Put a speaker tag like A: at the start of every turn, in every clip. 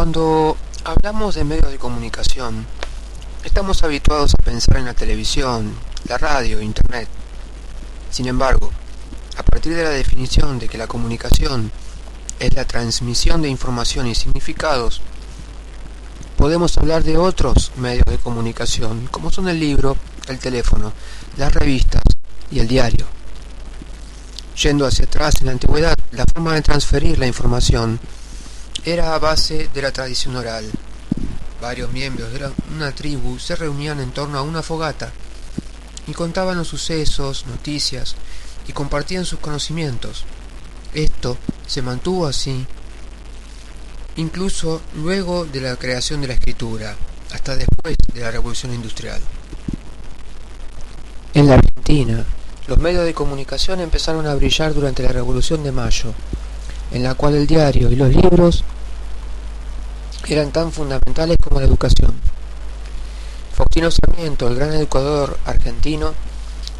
A: Cuando hablamos de medios de comunicación, estamos habituados a pensar en la televisión, la radio, internet. Sin embargo, a partir de la definición de que la comunicación es la transmisión de información y significados, podemos hablar de otros medios de comunicación, como son el libro, el teléfono, las revistas y el diario. Yendo hacia atrás en la antigüedad, la forma de transferir la información era a base de la tradición oral. Varios miembros de una tribu se reunían en torno a una fogata y contaban los sucesos, noticias y compartían sus conocimientos. Esto se mantuvo así incluso luego de la creación de la escritura, hasta después de la Revolución Industrial. En la Argentina, los medios de comunicación empezaron a brillar durante la Revolución de Mayo, en la cual el diario y los libros eran tan fundamentales como la educación. Faustino Sarmiento, el gran educador argentino,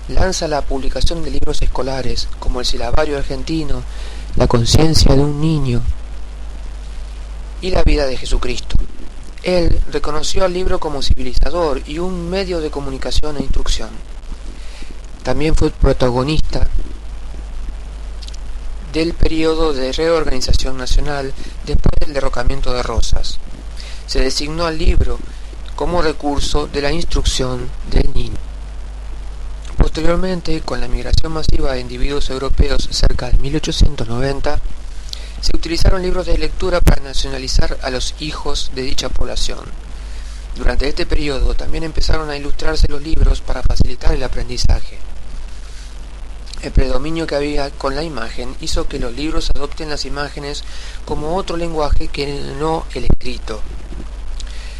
A: lanza la publicación de libros escolares como el Silabario Argentino, La conciencia de un niño y La vida de Jesucristo. Él reconoció al libro como civilizador y un medio de comunicación e instrucción. También fue protagonista del periodo de reorganización nacional después del derrocamiento de Rosas. Se designó al libro como recurso de la instrucción del niño. Posteriormente, con la migración masiva de individuos europeos cerca de 1890, se utilizaron libros de lectura para nacionalizar a los hijos de dicha población. Durante este periodo también empezaron a ilustrarse los libros para facilitar el aprendizaje. El predominio que había con la imagen hizo que los libros adopten las imágenes como otro lenguaje que no el escrito.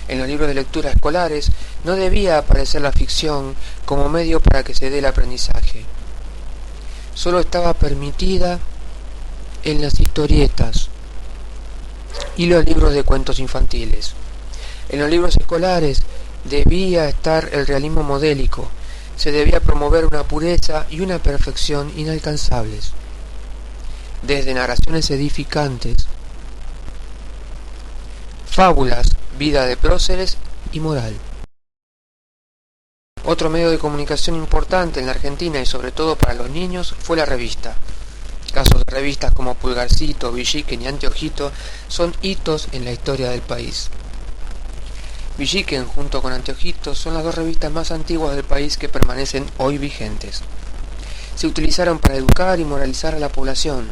A: En los libros de lectura escolares no debía aparecer la ficción como medio para que se dé el aprendizaje. Solo estaba permitida en las historietas y los libros de cuentos infantiles. En los libros escolares debía estar el realismo modélico. Se debía promover una pureza y una perfección inalcanzables. Desde narraciones edificantes, fábulas, vida de próceres y moral. Otro medio de comunicación importante en la Argentina y sobre todo para los niños fue la revista. Casos de revistas como Pulgarcito, Villiquen y Anteojito son hitos en la historia del país. Villiquen junto con Anteojito son las dos revistas más antiguas del país que permanecen hoy vigentes. Se utilizaron para educar y moralizar a la población.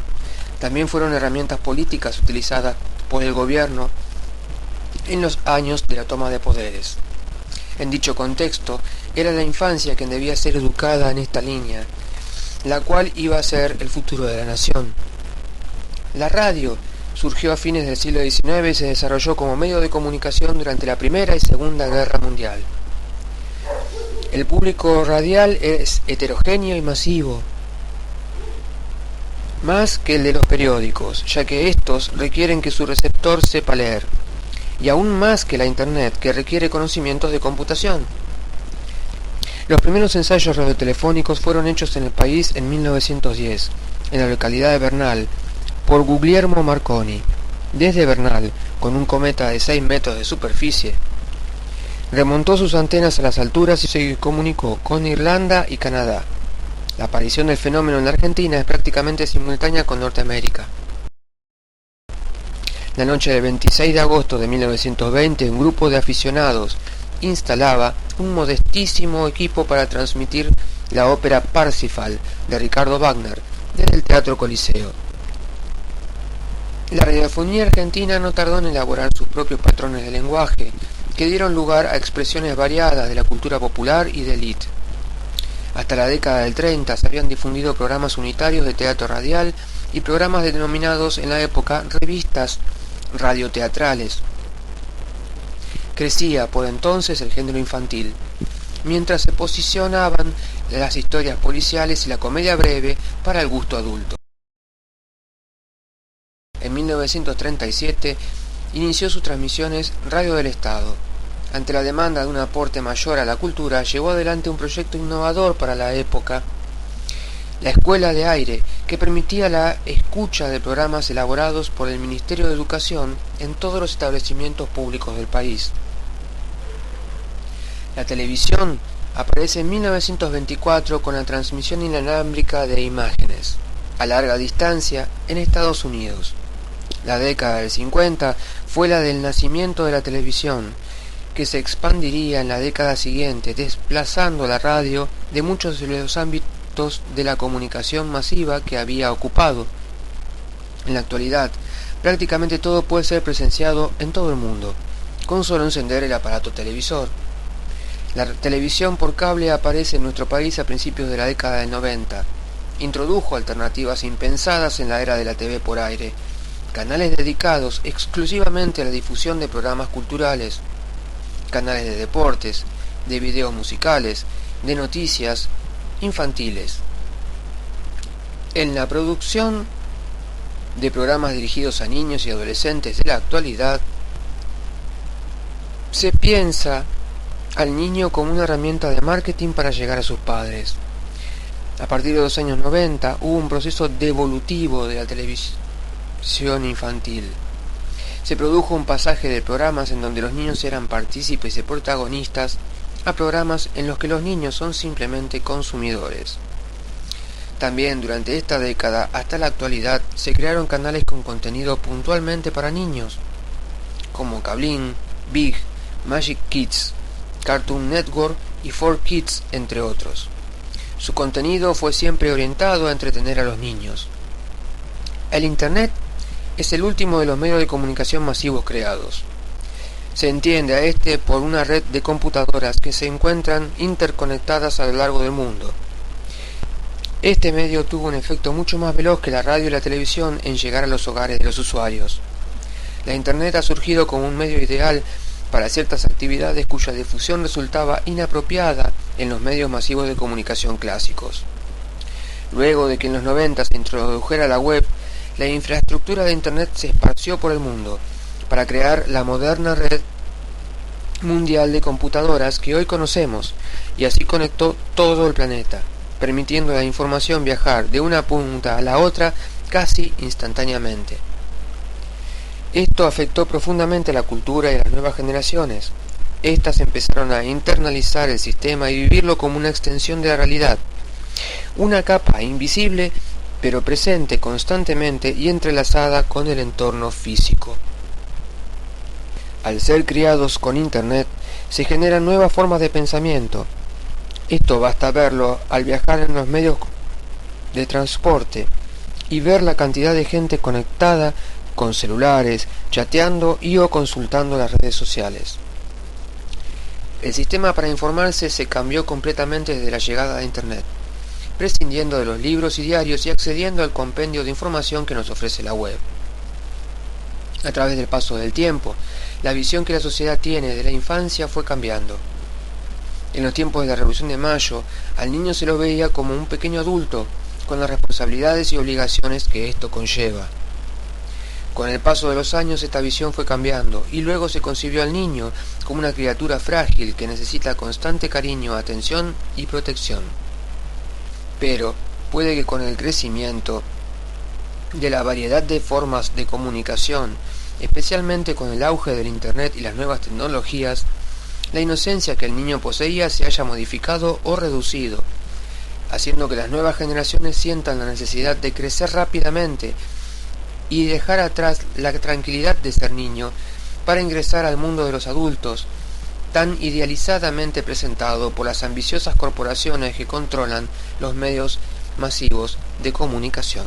A: También fueron herramientas políticas utilizadas por el gobierno en los años de la toma de poderes. En dicho contexto, era la infancia quien debía ser educada en esta línea, la cual iba a ser el futuro de la nación. La radio surgió a fines del siglo XIX y se desarrolló como medio de comunicación durante la Primera y Segunda Guerra Mundial. El público radial es heterogéneo y masivo, más que el de los periódicos, ya que estos requieren que su receptor sepa leer, y aún más que la Internet, que requiere conocimientos de computación. Los primeros ensayos radiotelefónicos fueron hechos en el país en 1910, en la localidad de Bernal, por Guglielmo Marconi. Desde Bernal, con un cometa de 6 metros de superficie, remontó sus antenas a las alturas y se comunicó con Irlanda y Canadá. La aparición del fenómeno en la Argentina es prácticamente simultánea con Norteamérica. La noche del 26 de agosto de 1920, un grupo de aficionados instalaba un modestísimo equipo para transmitir la ópera Parsifal de Ricardo Wagner desde el Teatro Coliseo. La radiofonía argentina no tardó en elaborar sus propios patrones de lenguaje, que dieron lugar a expresiones variadas de la cultura popular y de élite. Hasta la década del 30 se habían difundido programas unitarios de teatro radial y programas denominados en la época revistas radioteatrales. Crecía por entonces el género infantil, mientras se posicionaban las historias policiales y la comedia breve para el gusto adulto. En 1937 inició sus transmisiones Radio del Estado. Ante la demanda de un aporte mayor a la cultura, llevó adelante un proyecto innovador para la época, la escuela de aire, que permitía la escucha de programas elaborados por el Ministerio de Educación en todos los establecimientos públicos del país. La televisión aparece en 1924 con la transmisión inalámbrica de imágenes a larga distancia en Estados Unidos. La década del 50 fue la del nacimiento de la televisión, que se expandiría en la década siguiente, desplazando la radio de muchos de los ámbitos de la comunicación masiva que había ocupado. En la actualidad, prácticamente todo puede ser presenciado en todo el mundo, con solo encender el aparato televisor. La televisión por cable aparece en nuestro país a principios de la década del 90. Introdujo alternativas impensadas en la era de la TV por aire, canales dedicados exclusivamente a la difusión de programas culturales, canales de deportes, de videos musicales, de noticias infantiles. En la producción de programas dirigidos a niños y adolescentes de la actualidad, se piensa al niño como una herramienta de marketing para llegar a sus padres. A partir de los años 90 hubo un proceso devolutivo de la televisión infantil. Se produjo un pasaje de programas en donde los niños eran partícipes y protagonistas a programas en los que los niños son simplemente consumidores. También durante esta década hasta la actualidad se crearon canales con contenido puntualmente para niños, como Cablin, Big, Magic Kids, Cartoon Network y 4Kids, entre otros. Su contenido fue siempre orientado a entretener a los niños. El Internet es el último de los medios de comunicación masivos creados. Se entiende a este por una red de computadoras que se encuentran interconectadas a lo largo del mundo. Este medio tuvo un efecto mucho más veloz que la radio y la televisión en llegar a los hogares de los usuarios. La Internet ha surgido como un medio ideal para ciertas actividades cuya difusión resultaba inapropiada en los medios masivos de comunicación clásicos. Luego de que en los 90 se introdujera la web, la infraestructura de Internet se esparció por el mundo para crear la moderna red mundial de computadoras que hoy conocemos, y así conectó todo el planeta, permitiendo a la información viajar de una punta a la otra casi instantáneamente. Esto afectó profundamente la cultura y las nuevas generaciones. Estas empezaron a internalizar el sistema y vivirlo como una extensión de la realidad, una capa invisible pero presente constantemente y entrelazada con el entorno físico. Al ser criados con Internet, se generan nuevas formas de pensamiento. Esto basta verlo al viajar en los medios de transporte y ver la cantidad de gente conectada con celulares, chateando y o consultando las redes sociales. El sistema para informarse se cambió completamente desde la llegada de Internet, prescindiendo de los libros y diarios y accediendo al compendio de información que nos ofrece la web. A través del paso del tiempo, la visión que la sociedad tiene de la infancia fue cambiando. En los tiempos de la Revolución de Mayo, al niño se lo veía como un pequeño adulto, con las responsabilidades y obligaciones que esto conlleva. Con el paso de los años esta visión fue cambiando y luego se concibió al niño como una criatura frágil que necesita constante cariño, atención y protección. Pero puede que con el crecimiento de la variedad de formas de comunicación, especialmente con el auge del Internet y las nuevas tecnologías, la inocencia que el niño poseía se haya modificado o reducido, haciendo que las nuevas generaciones sientan la necesidad de crecer rápidamente y dejar atrás la tranquilidad de ser niño para ingresar al mundo de los adultos, tan idealizadamente presentado por las ambiciosas corporaciones que controlan los medios masivos de comunicación.